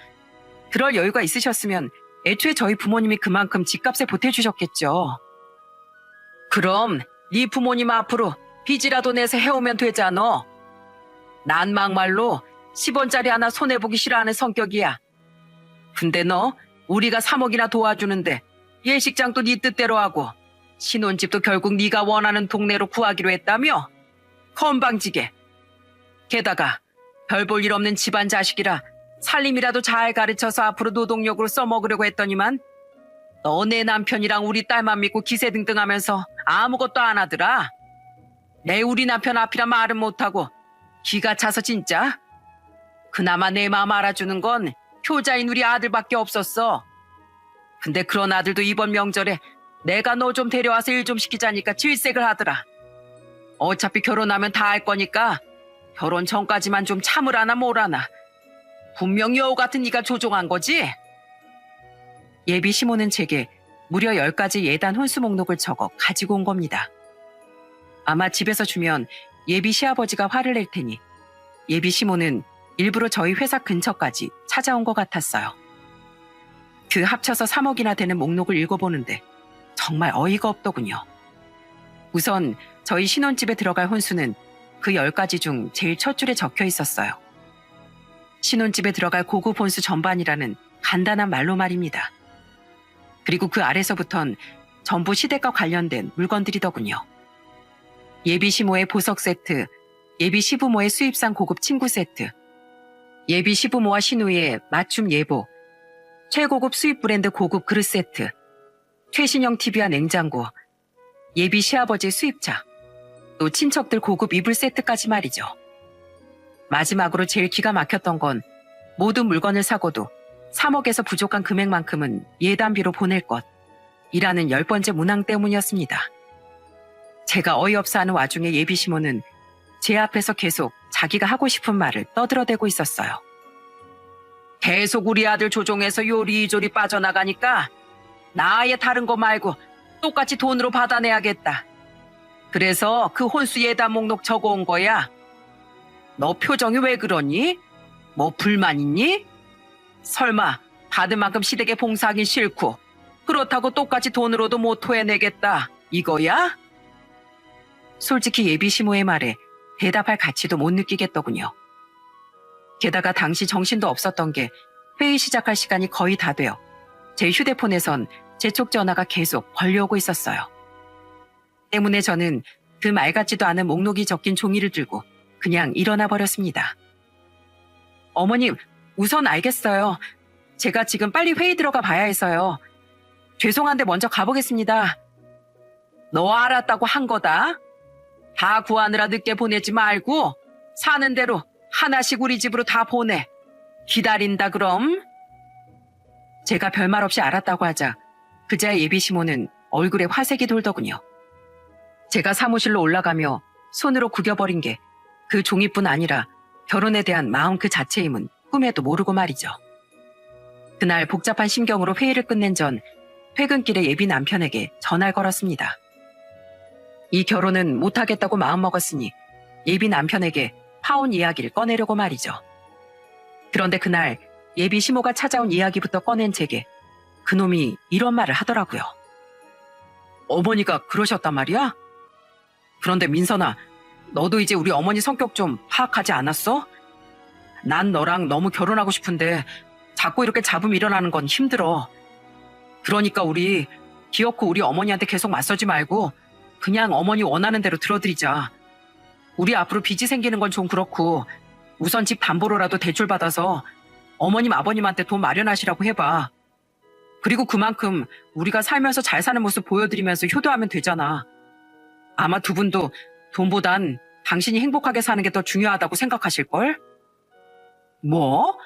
A: 그럴 여유가 있으셨으면 애초에 저희 부모님이 그만큼 집값에 보태주셨겠죠. 그럼 네 부모님 앞으로 빚이라도 내서 해오면 되잖아. 난 막말로 10원짜리 하나 손해보기 싫어하는 성격이야. 근데 너 우리가 3억이나 도와주는데 예식장도 네 뜻대로 하고 신혼집도 결국 네가 원하는 동네로 구하기로 했다며? 건방지게. 게다가 별 볼 일 없는 집안 자식이라 살림이라도 잘 가르쳐서 앞으로 노동력으로 써먹으려고 했더니만 너네 남편이랑 우리 딸만 믿고 기세등등하면서 아무것도 안 하더라. 내 우리 남편 앞이라 말은 못하고 기가 차서 진짜. 그나마 내 마음 알아주는 건 효자인 우리 아들밖에 없었어. 근데 그런 아들도 이번 명절에 내가 너 좀 데려와서 일 좀 시키자니까 질색을 하더라. 어차피 결혼하면 다 할 거니까 결혼 전까지만 좀 참으라나 뭐라나. 분명 여우 같은 네가 조종한 거지? 예비 시모는 제게 무려 10가지 예단 혼수 목록을 적어 가지고 온 겁니다. 아마 집에서 주면 예비 시아버지가 화를 낼 테니 예비 시모는 일부러 저희 회사 근처까지 찾아온 것 같았어요. 그 합쳐서 3억이나 되는 목록을 읽어보는데 정말 어이가 없더군요. 우선 저희 신혼집에 들어갈 혼수는 그 10가지 중 제일 첫 줄에 적혀 있었어요. 신혼집에 들어갈 고급 혼수 전반이라는 간단한 말로 말입니다. 그리고 그 아래서부턴 전부 시댁과 관련된 물건들이더군요. 예비 시모의 보석 세트, 예비 시부모의 수입산 고급 침구 세트, 예비 시부모와 시누이의 맞춤 예복, 최고급 수입 브랜드 고급 그릇 세트, 최신형 TV와 냉장고, 예비 시아버지 수입차, 또 친척들 고급 이불 세트까지 말이죠. 마지막으로 제일 기가 막혔던 건 모든 물건을 사고도 3억에서 부족한 금액만큼은 예단비로 보낼 것이라는 10번째 문항 때문이었습니다. 제가 어이없어 하는 와중에 예비 시모는 제 앞에서 계속 자기가 하고 싶은 말을 떠들어대고 있었어요. 계속 우리 아들 조종해서 요리조리 빠져나가니까 나 아예 다른 거 말고 똑같이 돈으로 받아내야겠다. 그래서 그 혼수 예단 목록 적어온 거야. 너 표정이 왜 그러니? 뭐 불만 있니? 설마 받은 만큼 시댁에 봉사하긴 싫고 그렇다고 똑같이 돈으로도 못 토해내겠다 이거야? 솔직히 예비 시모의 말에 대답할 가치도 못 느끼겠더군요. 게다가 당시 정신도 없었던 게 회의 시작할 시간이 거의 다 되어 제 휴대폰에선 재촉 전화가 계속 걸려오고 있었어요. 때문에 저는 그 말 같지도 않은 목록이 적힌 종이를 들고 그냥 일어나 버렸습니다. 어머님, 우선 알겠어요. 제가 지금 빨리 회의 들어가 봐야 해서요. 죄송한데 먼저 가보겠습니다. 너 알았다고 한 거다. 다 구하느라 늦게 보내지 말고 사는 대로 하나씩 우리 집으로 다 보내. 기다린다 그럼. 제가 별말 없이 알았다고 하자 그제야 예비 시모는 얼굴에 화색이 돌더군요. 제가 사무실로 올라가며 손으로 구겨버린 게 그 종이뿐 아니라 결혼에 대한 마음 그 자체임은 꿈에도 모르고 말이죠. 그날 복잡한 심경으로 회의를 끝낸 전 퇴근길에 예비 남편에게 전화를 걸었습니다. 이 결혼은 못하겠다고 마음먹었으니 예비 남편에게 파혼 이야기를 꺼내려고 말이죠. 그런데 그날 예비 시모가 찾아온 이야기부터 꺼낸 제게 그놈이 이런 말을 하더라고요. 어머니가 그러셨단 말이야? 그런데 민선아, 너도 이제 우리 어머니 성격 좀 파악하지 않았어? 난 너랑 너무 결혼하고 싶은데 자꾸 이렇게 잡음 일어나는 건 힘들어. 그러니까 우리 기어코 우리 어머니한테 계속 맞서지 말고 그냥 어머니 원하는 대로 들어드리자. 우리 앞으로 빚이 생기는 건 좀 그렇고 우선 집 담보로라도 대출받아서 어머님 아버님한테 돈 마련하시라고 해봐. 그리고 그만큼 우리가 살면서 잘 사는 모습 보여드리면서 효도하면 되잖아. 아마 두 분도 돈보단 당신이 행복하게 사는 게 더 중요하다고 생각하실걸? 뭐?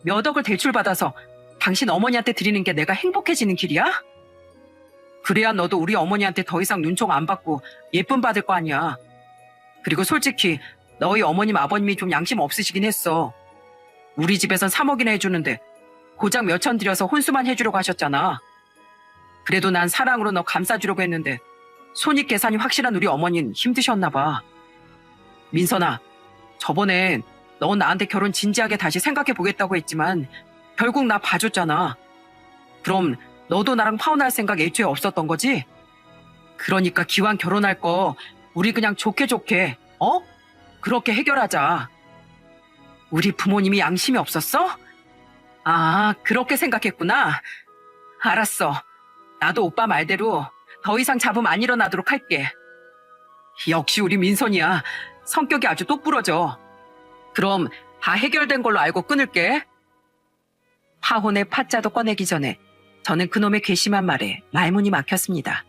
A: 몇 억을 대출받아서 당신 어머니한테 드리는 게 내가 행복해지는 길이야? 그래야 너도 우리 어머니한테 더 이상 눈총 안 받고 예쁨 받을 거 아니야. 그리고 솔직히 너희 어머님 아버님이 좀 양심 없으시긴 했어. 우리 집에선 3억이나 해주는데 고작 몇천 들여서 혼수만 해주려고 하셨잖아. 그래도 난 사랑으로 너 감싸주려고 했는데 손익 계산이 확실한 우리 어머니는 힘드셨나 봐. 민선아, 저번에 너 나한테 결혼 진지하게 다시 생각해 보겠다고 했지만 결국 나 봐줬잖아. 그럼 너도 나랑 파혼할 생각 애초에 없었던 거지? 그러니까 기왕 결혼할 거 우리 그냥 좋게 그렇게 해결하자. 우리 부모님이 양심이 없었어? 아, 그렇게 생각했구나. 알았어. 나도 오빠 말대로 더 이상 잡음 안 일어나도록 할게. 역시 우리 민선이야. 성격이 아주 똑부러져. 그럼 다 해결된 걸로 알고 끊을게. 파혼의 파자도 꺼내기 전에 저는 그놈의 괘씸한 말에 말문이 막혔습니다.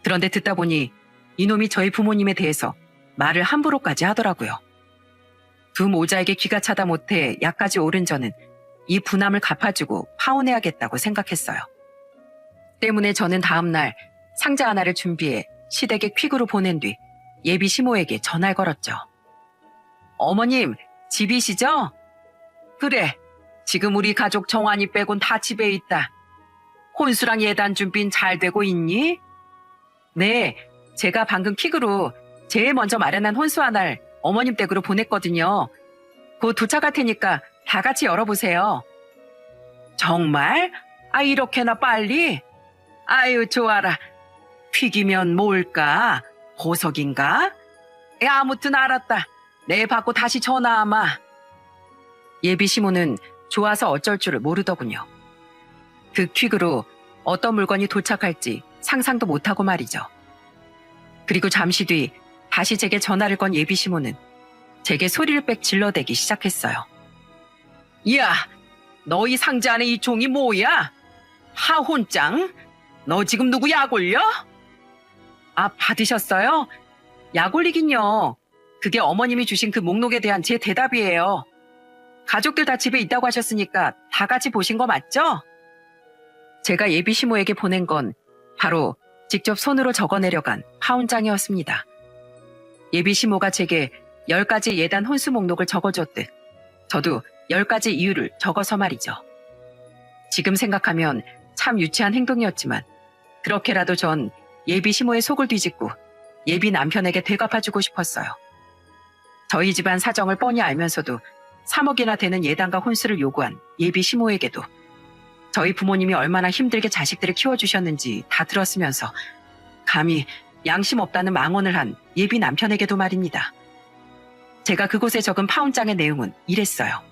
A: 그런데 듣다 보니 이놈이 저희 부모님에 대해서 말을 함부로까지 하더라고요. 두 모자에게 귀가 차다 못해 약까지 오른 저는 이 분함을 갚아주고 파혼해야겠다고 생각했어요. 때문에 저는 다음날 상자 하나를 준비해 시댁에 퀵으로 보낸 뒤 예비 시모에게 전화를 걸었죠. 어머님, 집이시죠? 그래, 지금 우리 가족 정환이 빼곤 다 집에 있다. 혼수랑 예단 준비는 잘 되고 있니? 네, 제가 방금 퀵으로 제일 먼저 마련한 혼수 하나를 어머님 댁으로 보냈거든요. 곧 도착할 테니까 다 같이 열어보세요. 정말? 아, 이렇게나 빨리? 아유, 좋아라. 퀵이면 뭘까? 보석인가? 아무튼 알았다. 내 받고 다시 전화하마. 예비 시모는 좋아서 어쩔 줄을 모르더군요. 그 퀵으로 어떤 물건이 도착할지 상상도 못하고 말이죠. 그리고 잠시 뒤 다시 제게 전화를 건 예비 시모는 제게 소리를 빽 질러대기 시작했어요. 야, 너 이 상자 안에 이 종이 뭐야? 하혼장? 너 지금 누구 약 올려? 아, 받으셨어요? 약 올리긴요. 그게 어머님이 주신 그 목록에 대한 제 대답이에요. 가족들 다 집에 있다고 하셨으니까 다 같이 보신 거 맞죠? 제가 예비 시모에게 보낸 건 바로 직접 손으로 적어내려간 파혼장이었습니다. 예비 시모가 제게 10가지 예단 혼수 목록을 적어줬듯 저도 10가지 이유를 적어서 말이죠. 지금 생각하면 참 유치한 행동이었지만 그렇게라도 전 예비 시모의 속을 뒤집고 예비 남편에게 되갚아주고 싶었어요. 저희 집안 사정을 뻔히 알면서도 3억이나 되는 예단과 혼수를 요구한 예비 시모에게도 저희 부모님이 얼마나 힘들게 자식들을 키워주셨는지 다 들었으면서 감히 양심 없다는 망언을 한 예비 남편에게도 말입니다. 제가 그곳에 적은 파혼장의 내용은 이랬어요.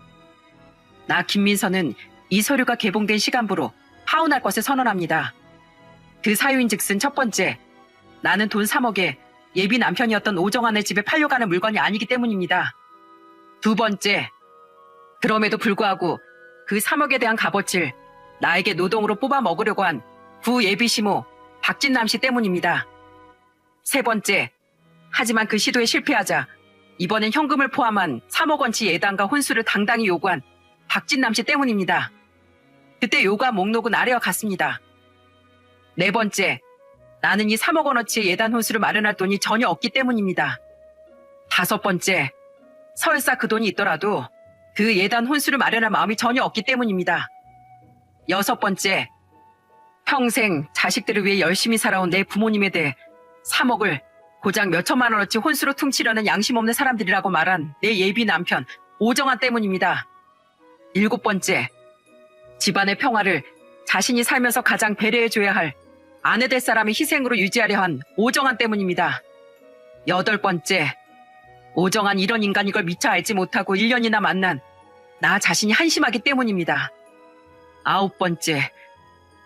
A: 나 김민서는 이 서류가 개봉된 시간부로 파혼할 것을 선언합니다. 그 사유인즉슨 첫 번째, 나는 돈 3억에 예비 남편이었던 오정환의 집에 팔려가는 물건이 아니기 때문입니다. 두 번째, 그럼에도 불구하고 그 3억에 대한 값어치를 나에게 노동으로 뽑아 먹으려고 한 구 예비 시모 박진남 씨 때문입니다. 세 번째, 하지만 그 시도에 실패하자 이번엔 현금을 포함한 3억 원치 예단과 혼수를 당당히 요구한 박진남 씨 때문입니다. 그때 요구한 목록은 아래와 같습니다. 네 번째, 나는 이 3억 원어치의 예단 혼수를 마련할 돈이 전혀 없기 때문입니다. 다섯 번째, 설사 그 돈이 있더라도 그 예단 혼수를 마련할 마음이 전혀 없기 때문입니다. 여섯 번째, 평생 자식들을 위해 열심히 살아온 내 부모님에 대해 3억을 고작 몇천만 원어치 혼수로 퉁치려는 양심 없는 사람들이라고 말한 내 예비 남편 오정환 때문입니다. 일곱 번째, 집안의 평화를 자신이 살면서 가장 배려해줘야 할 아내 될 사람의 희생으로 유지하려 한 오정환 때문입니다. 여덟 번째, 오정환 이런 인간인 걸 미처 알지 못하고 1년이나 만난 나 자신이 한심하기 때문입니다. 아홉 번째,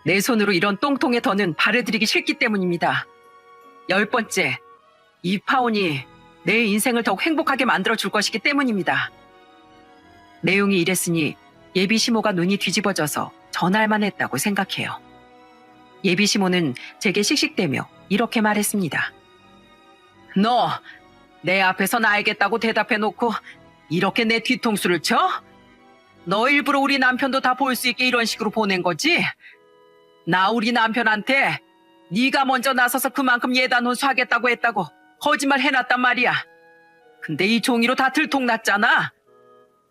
A: 내 손으로 이런 똥통에 더는 발을 들이기 싫기 때문입니다. 열 번째, 이 파혼이 내 인생을 더욱 행복하게 만들어줄 것이기 때문입니다. 내용이 이랬으니 예비 시모가 눈이 뒤집어져서 전할만 했다고 생각해요. 예비 시모는 제게 씩씩대며 이렇게 말했습니다. 너, 내 앞에선 알겠다고 대답해놓고 이렇게 내 뒤통수를 쳐? 너 일부러 우리 남편도 다 볼 수 있게 이런 식으로 보낸 거지? 나 우리 남편한테 네가 먼저 나서서 그만큼 예단 혼수하겠다고 했다고 거짓말 해놨단 말이야. 근데 이 종이로 다 들통났잖아.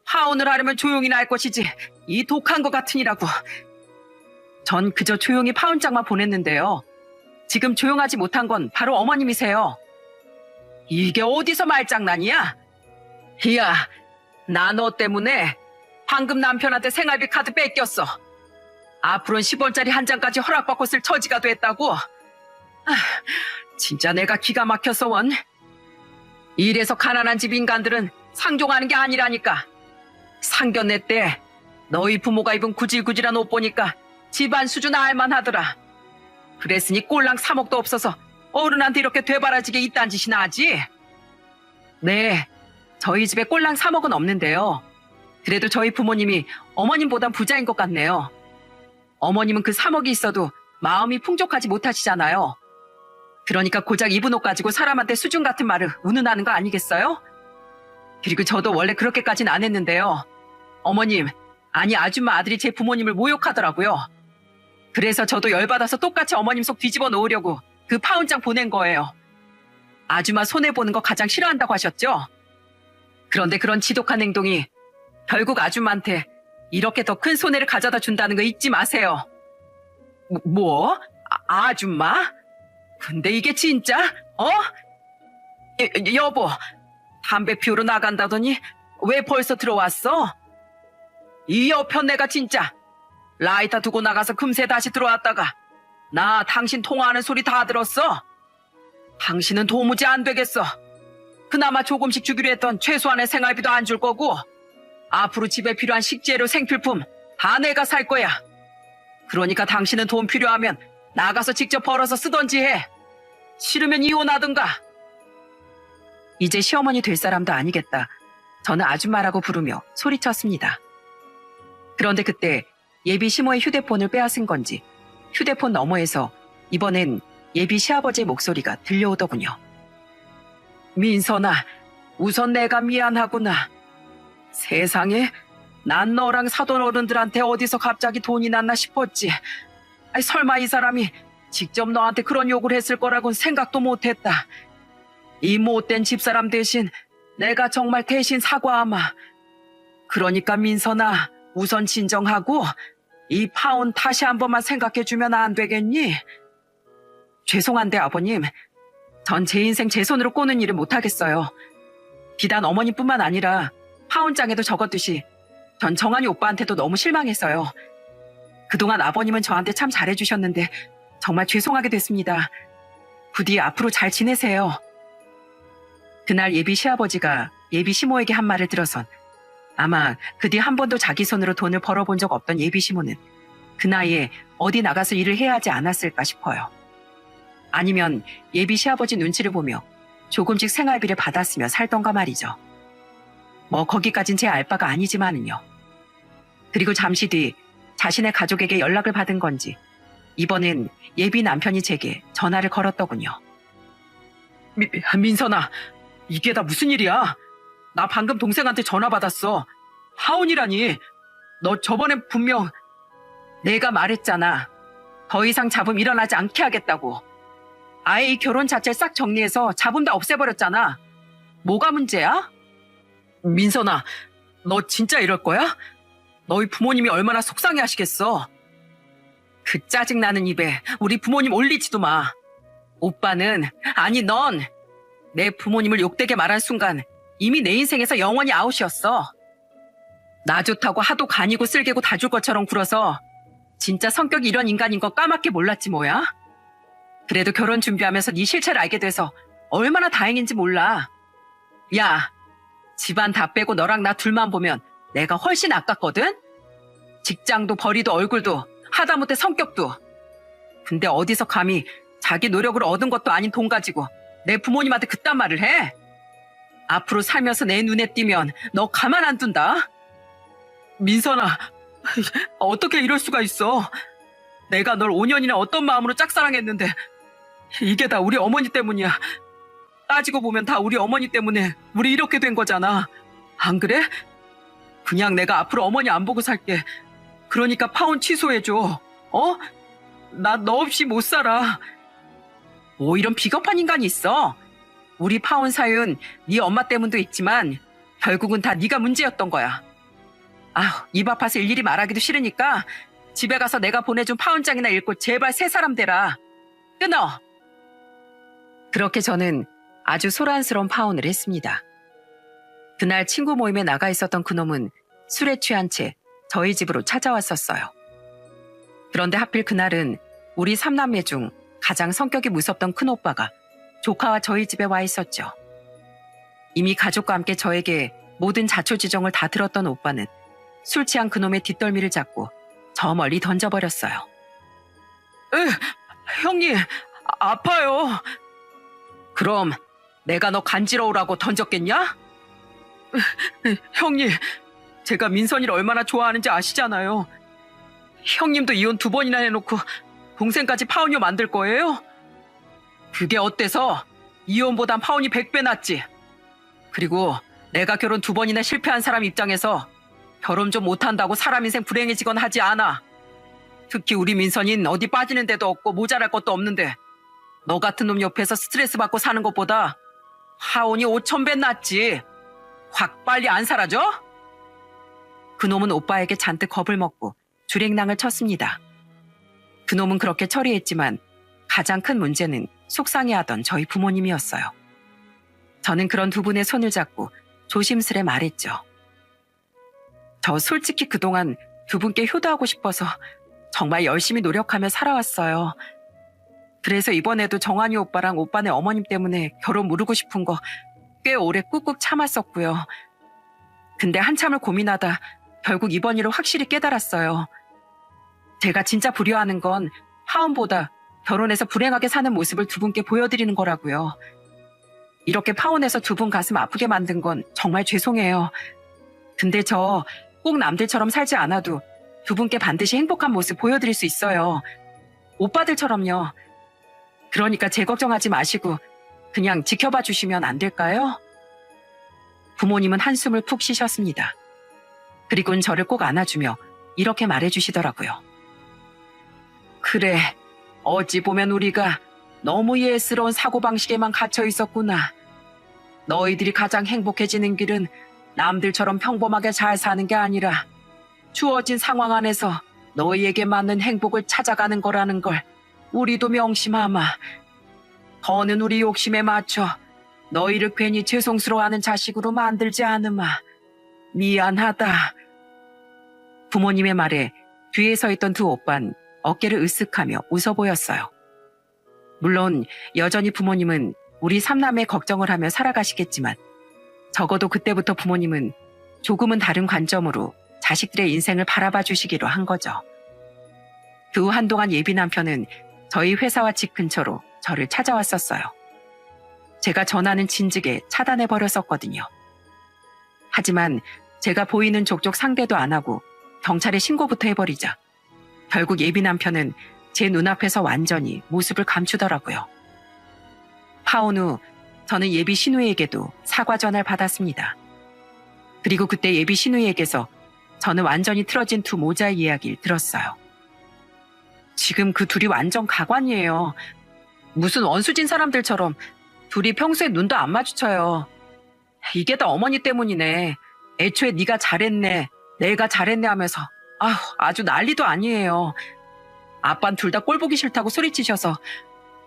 A: 파혼을 하려면 조용히 날 것이지 이 독한 것 같으니라고. 전 그저 조용히 파혼장만 보냈는데요. 지금 조용하지 못한 건 바로 어머님이세요. 이게 어디서 말장난이야? 이야, 나 너 때문에 방금 남편한테 생활비 카드 뺏겼어. 앞으로는 10원짜리 한 장까지 허락받고 쓸 처지가 됐다고. 진짜 내가 기가 막혀서 원. 이래서 가난한 집 인간들은 상종하는 게 아니라니까. 상견례 때 너희 부모가 입은 구질구질한 옷 보니까 집안 수준 알만하더라. 그랬으니 꼴랑 3억도 없어서 어른한테 이렇게 되바라지게 이딴 짓이나 하지? 네, 저희 집에 꼴랑 3억은 없는데요. 그래도 저희 부모님이 어머님보단 부자인 것 같네요. 어머님은 그 3억이 있어도 마음이 풍족하지 못하시잖아요. 그러니까 고작 입은 옷 가지고 사람한테 수준 같은 말을 운운하는 거 아니겠어요? 그리고 저도 원래 그렇게까지는 안 했는데요. 어머님, 아니 아줌마 아들이 제 부모님을 모욕하더라고요. 그래서 저도 열받아서 똑같이 어머님 속 뒤집어 놓으려고 그 파혼장 보낸 거예요. 아줌마 손해보는 거 가장 싫어한다고 하셨죠? 그런데 그런 지독한 행동이 결국 아줌마한테 이렇게 더 큰 손해를 가져다 준다는 거 잊지 마세요. 뭐? 아줌마? 근데 이게 진짜? 어? 여보, 담배 피우러 나간다더니 왜 벌써 들어왔어? 이 여편 내가 진짜 라이터 두고 나가서 금세 다시 들어왔다가 나 당신 통화하는 소리 다 들었어. 당신은 도무지 안 되겠어. 그나마 조금씩 주기로 했던 최소한의 생활비도 안 줄 거고 앞으로 집에 필요한 식재료 생필품 다 내가 살 거야. 그러니까 당신은 돈 필요하면 나가서 직접 벌어서 쓰던지 해. 싫으면 이혼하든가. 이제 시어머니 될 사람도 아니겠다. 저는 아줌마라고 부르며 소리쳤습니다. 그런데 그때 예비 시모의 휴대폰을 빼앗은 건지 휴대폰 너머에서 이번엔 예비 시아버지의 목소리가 들려오더군요. 민선아, 우선 내가 미안하구나. 세상에, 난 너랑 사돈 어른들한테 어디서 갑자기 돈이 났나 싶었지. 아이, 설마 이 사람이 직접 너한테 그런 욕을 했을 거라고는 생각도 못했다. 이 못된 집사람 대신 내가 정말 대신 사과하마. 그러니까 민선아, 우선 진정하고 이 파혼 다시 한 번만 생각해주면 안 되겠니? 죄송한데 아버님, 전 제 인생 제 손으로 꼬는 일을 못하겠어요. 비단 어머님뿐만 아니라 파혼장에도 적었듯이 전 정한이 오빠한테도 너무 실망했어요. 그동안 아버님은 저한테 참 잘해주셨는데 정말 죄송하게 됐습니다. 부디 앞으로 잘 지내세요. 그날 예비 시아버지가 예비 시모에게 한 말을 들어선 아마 그 뒤 한 번도 자기 손으로 돈을 벌어본 적 없던 예비 시모는 그 나이에 어디 나가서 일을 해야 하지 않았을까 싶어요. 아니면 예비 시아버지 눈치를 보며 조금씩 생활비를 받았으며 살던가 말이죠. 뭐 거기까진 제 알 바가 아니지만은요. 그리고 잠시 뒤 자신의 가족에게 연락을 받은 건지 이번엔 예비 남편이 제게 전화를 걸었더군요. 민선아, 이게 다 무슨 일이야? 나 방금 동생한테 전화 받았어. 하온이라니. 너 저번엔 분명 내가 말했잖아. 더 이상 잡음 일어나지 않게 하겠다고. 아예 이 결혼 자체를 싹 정리해서 잡음 다 없애버렸잖아. 뭐가 문제야? 민선아, 너 진짜 이럴 거야? 너희 부모님이 얼마나 속상해 하시겠어. 그 짜증나는 입에 우리 부모님 올리지도 마. 오빠는, 아니 넌 내 부모님을 욕되게 말한 순간 이미 내 인생에서 영원히 아웃이었어. 나 좋다고 하도 간이고 쓸개고 다 줄 것처럼 굴어서 진짜 성격이 이런 인간인 거 까맣게 몰랐지 뭐야? 그래도 결혼 준비하면서 네 실체를 알게 돼서 얼마나 다행인지 몰라. 야, 집안 다 빼고 너랑 나 둘만 보면 내가 훨씬 아깝거든? 직장도 벌이도 얼굴도 하다못해 성격도. 근데 어디서 감히 자기 노력으로 얻은 것도 아닌 돈 가지고 내 부모님한테 그딴 말을 해? 앞으로 살면서 내 눈에 띄면 너 가만 안 둔다. 민선아, 어떻게 이럴 수가 있어. 내가 널 5년이나 어떤 마음으로 짝사랑했는데 이게 다 우리 어머니 때문이야. 따지고 보면 다 우리 어머니 때문에 우리 이렇게 된 거잖아. 안 그래? 그냥 내가 앞으로 어머니 안 보고 살게. 그러니까 파혼 취소해줘. 어? 나 너 없이 못 살아. 뭐 이런 비겁한 인간이 있어. 우리 파혼 사유는 네 엄마 때문도 있지만 결국은 다 네가 문제였던 거야. 아휴, 입 아파서 일일이 말하기도 싫으니까 집에 가서 내가 보내준 파혼장이나 읽고 제발 새 사람 되라. 끊어. 그렇게 저는 아주 소란스러운 파혼을 했습니다. 그날 친구 모임에 나가 있었던 그놈은 술에 취한 채 저희 집으로 찾아왔었어요. 그런데 하필 그날은 우리 3남매 중 가장 성격이 무섭던 큰오빠가 조카와 저희 집에 와 있었죠. 이미 가족과 함께 저에게 모든 자초지종을 다 들었던 오빠는 술 취한 그놈의 뒷덜미를 잡고 저 멀리 던져버렸어요. 형님, 아파요. 그럼 내가 너 간지러우라고 던졌겠냐? 형님, 제가 민선이를 얼마나 좋아하는지 아시잖아요. 형님도 이혼 2번이나 해놓고 동생까지 파혼녀 만들 거예요? 그게 어때서? 이혼보단 파혼이 100배 낫지. 그리고 내가 결혼 2번이나 실패한 사람 입장에서 결혼 좀 못한다고 사람 인생 불행해지건 하지 않아. 특히 우리 민선이는 어디 빠지는 데도 없고 모자랄 것도 없는데 너 같은 놈 옆에서 스트레스 받고 사는 것보다 파혼이 5000배 낫지. 확 빨리 안 사라져? 그놈은 오빠에게 잔뜩 겁을 먹고 주랭랑을 쳤습니다. 그놈은 그렇게 처리했지만 가장 큰 문제는 속상해하던 저희 부모님이었어요. 저는 그런 두 분의 손을 잡고 조심스레 말했죠. 저 솔직히 그동안 두 분께 효도하고 싶어서 정말 열심히 노력하며 살아왔어요. 그래서 이번에도 정한이 오빠랑 오빠네 어머님 때문에 결혼 무르고 싶은 거 꽤 오래 꾹꾹 참았었고요. 근데 한참을 고민하다 결국 이번 일을 확실히 깨달았어요. 제가 진짜 부려하는 건 파혼보다 결혼해서 불행하게 사는 모습을 두 분께 보여드리는 거라고요. 이렇게 파혼해서 두 분 가슴 아프게 만든 건 정말 죄송해요. 근데 저 꼭 남들처럼 살지 않아도 두 분께 반드시 행복한 모습 보여드릴 수 있어요. 오빠들처럼요. 그러니까 제 걱정하지 마시고 그냥 지켜봐 주시면 안 될까요? 부모님은 한숨을 푹 쉬셨습니다. 그리고는 저를 꼭 안아주며 이렇게 말해주시더라고요. 그래, 어찌 보면 우리가 너무 예스러운 사고방식에만 갇혀 있었구나. 너희들이 가장 행복해지는 길은 남들처럼 평범하게 잘 사는 게 아니라 주어진 상황 안에서 너희에게 맞는 행복을 찾아가는 거라는 걸 우리도 명심하마. 더는 우리 욕심에 맞춰 너희를 괜히 죄송스러워하는 자식으로 만들지 않으마. 미안하다. 부모님의 말에 뒤에 서 있던 두 오빤 어깨를 으쓱하며 웃어 보였어요. 물론 여전히 부모님은 우리 삼남의 걱정을 하며 살아가시겠지만 적어도 그때부터 부모님은 조금은 다른 관점으로 자식들의 인생을 바라봐 주시기로 한 거죠. 그 후 한동안 예비 남편은 저희 회사와 집 근처로 저를 찾아왔었어요. 제가 전화는 진즉에 차단해버렸었거든요. 하지만 제가 보이는 족족 상대도 안 하고 경찰에 신고부터 해버리자 결국 예비 남편은 제 눈앞에서 완전히 모습을 감추더라고요. 파혼 후 저는 예비 신우에게도 사과 전화를 받았습니다. 그리고 그때 예비 신우에게서 저는 완전히 틀어진 두 모자의 이야기를 들었어요. 지금 그 둘이 완전 가관이에요. 무슨 원수진 사람들처럼 둘이 평소에 눈도 안 마주쳐요. 이게 다 어머니 때문이네. 애초에 네가 잘했네, 내가 잘했네 하면서 아주 난리도 아니에요. 아빠는 둘 다 꼴 보기 싫다고 소리치셔서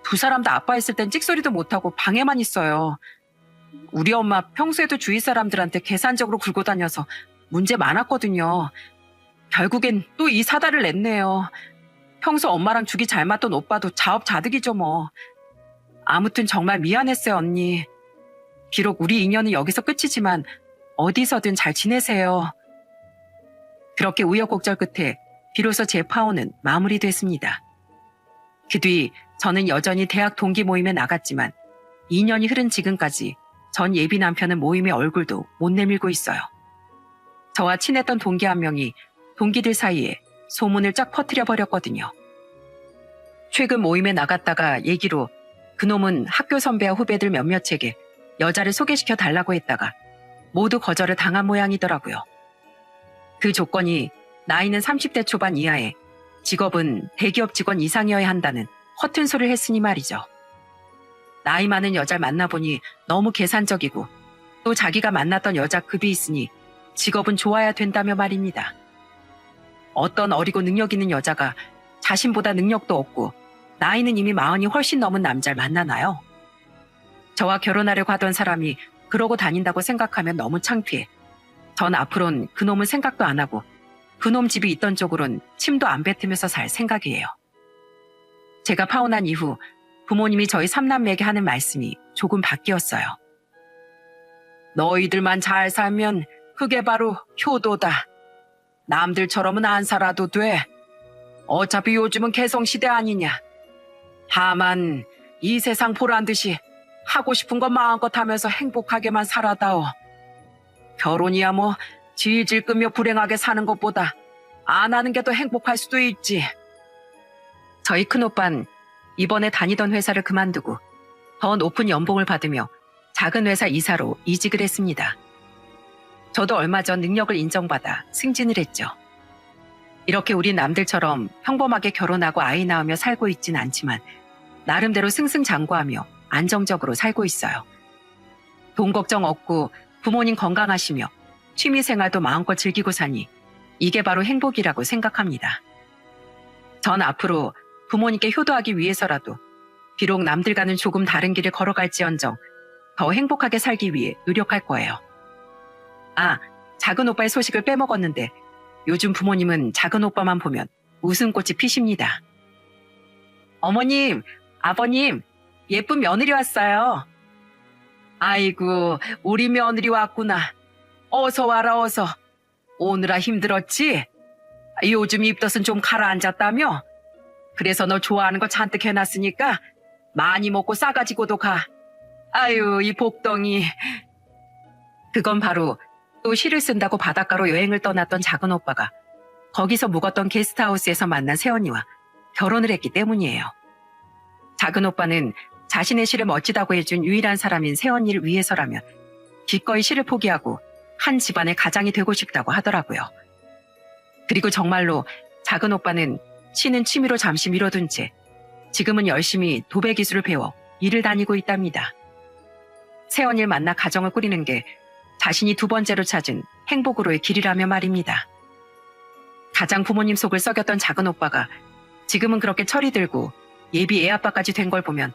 A: 두 사람 다 아빠 있을 땐 찍소리도 못하고 방에만 있어요. 우리 엄마 평소에도 주위 사람들한테 계산적으로 굴고 다녀서 문제 많았거든요. 결국엔 또 이 사달을 냈네요. 평소 엄마랑 죽이 잘 맞던 오빠도 자업자득이죠 뭐. 아무튼 정말 미안했어요 언니. 비록 우리 인연은 여기서 끝이지만 어디서든 잘 지내세요. 그렇게 우여곡절 끝에 비로소 제 파혼은 마무리됐습니다. 그 뒤 저는 여전히 대학 동기 모임에 나갔지만 2년이 흐른 지금까지 전 예비 남편은 모임의 얼굴도 못 내밀고 있어요. 저와 친했던 동기 한 명이 동기들 사이에 소문을 쫙 퍼뜨려 버렸거든요. 최근 모임에 나갔다가 얘기로 그놈은 학교 선배와 후배들 몇몇에게 여자를 소개시켜 달라고 했다가 모두 거절을 당한 모양이더라고요. 그 조건이 나이는 30대 초반 이하에 직업은 대기업 직원 이상이어야 한다는 허튼 소리를 했으니 말이죠. 나이 많은 여자를 만나보니 너무 계산적이고 또 자기가 만났던 여자 급이 있으니 직업은 좋아야 된다며 말입니다. 어떤 어리고 능력 있는 여자가 자신보다 능력도 없고 나이는 이미 40이 훨씬 넘은 남자를 만나나요? 저와 결혼하려고 하던 사람이 그러고 다닌다고 생각하면 너무 창피해. 전 앞으론 그놈은 생각도 안 하고 그놈 집이 있던 쪽으론 침도 안 뱉으면서 살 생각이에요. 제가 파혼한 이후 부모님이 저희 삼남매에게 하는 말씀이 조금 바뀌었어요. 너희들만 잘 살면 그게 바로 효도다. 남들처럼은 안 살아도 돼. 어차피 요즘은 개성시대 아니냐. 다만 이 세상 보란 듯이 하고 싶은 거 마음껏 하면서 행복하게만 살아다오. 결혼이야 뭐 질질 끌며 불행하게 사는 것보다 안 하는 게 더 행복할 수도 있지. 저희 큰오빠는 이번에 다니던 회사를 그만두고 더 높은 연봉을 받으며 작은 회사 이사로 이직을 했습니다. 저도 얼마 전 능력을 인정받아 승진을 했죠. 이렇게 우리 남들처럼 평범하게 결혼하고 아이 낳으며 살고 있진 않지만 나름대로 승승장구하며 안정적으로 살고 있어요. 돈 걱정 없고 부모님 건강하시며 취미생활도 마음껏 즐기고 사니 이게 바로 행복이라고 생각합니다. 전 앞으로 부모님께 효도하기 위해서라도 비록 남들과는 조금 다른 길을 걸어갈지언정 더 행복하게 살기 위해 노력할 거예요. 작은 오빠의 소식을 빼먹었는데 요즘 부모님은 작은 오빠만 보면 웃음꽃이 피십니다. 어머님, 아버님, 예쁜 며느리 왔어요. 아이고, 우리 며느리 왔구나. 어서 와라 어서. 오느라 힘들었지? 요즘 입덧은 좀 가라앉았다며? 그래서 너 좋아하는 거 잔뜩 해놨으니까 많이 먹고 싸가지고도 가. 아유, 이 복덩이. 그건 바로 또 시를 쓴다고 바닷가로 여행을 떠났던 작은 오빠가 거기서 묵었던 게스트하우스에서 만난 세연이와 결혼을 했기 때문이에요. 작은 오빠는 자신의 시를 멋지다고 해준 유일한 사람인 세연이를 위해서라면 기꺼이 시를 포기하고 한 집안의 가장이 되고 싶다고 하더라고요. 그리고 정말로 작은 오빠는 시는 취미로 잠시 미뤄둔 채 지금은 열심히 도배 기술을 배워 일을 다니고 있답니다. 세연이를 만나 가정을 꾸리는 게 자신이 두 번째로 찾은 행복으로의 길이라며 말입니다. 가장 부모님 속을 썩였던 작은 오빠가 지금은 그렇게 철이 들고 예비 애아빠까지 된 걸 보면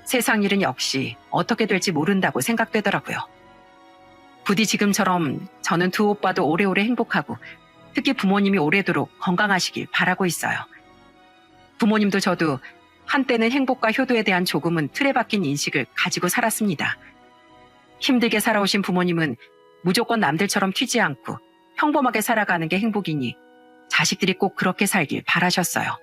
A: 세상 일은 역시 어떻게 될지 모른다고 생각되더라고요. 부디 지금처럼 저는 두 오빠도 오래오래 행복하고 특히 부모님이 오래도록 건강하시길 바라고 있어요. 부모님도 저도 한때는 행복과 효도에 대한 조금은 틀에 박힌 인식을 가지고 살았습니다. 힘들게 살아오신 부모님은 무조건 남들처럼 튀지 않고 평범하게 살아가는 게 행복이니 자식들이 꼭 그렇게 살길 바라셨어요.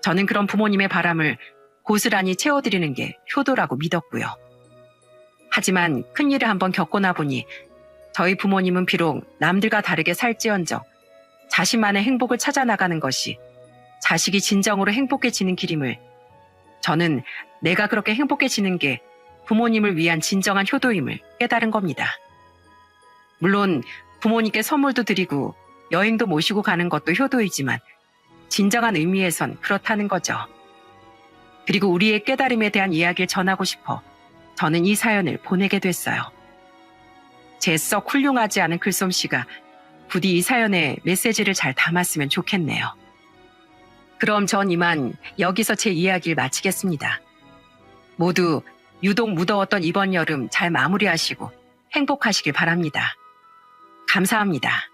A: 저는 그런 부모님의 바람을 고스란히 채워드리는 게 효도라고 믿었고요. 하지만 큰일을 한번 겪고 나보니 저희 부모님은 비록 남들과 다르게 살지언정 자신만의 행복을 찾아나가는 것이 자식이 진정으로 행복해지는 길임을, 저는 내가 그렇게 행복해지는 게 부모님을 위한 진정한 효도임을 깨달은 겁니다. 물론 부모님께 선물도 드리고 여행도 모시고 가는 것도 효도이지만 진정한 의미에선 그렇다는 거죠. 그리고 우리의 깨달음에 대한 이야기를 전하고 싶어 저는 이 사연을 보내게 됐어요. 제 썩 훌륭하지 않은 글솜씨가 부디 이 사연에 메시지를 잘 담았으면 좋겠네요. 그럼 전 이만 여기서 제 이야기를 마치겠습니다. 모두 유독 무더웠던 이번 여름 잘 마무리하시고 행복하시길 바랍니다. 감사합니다.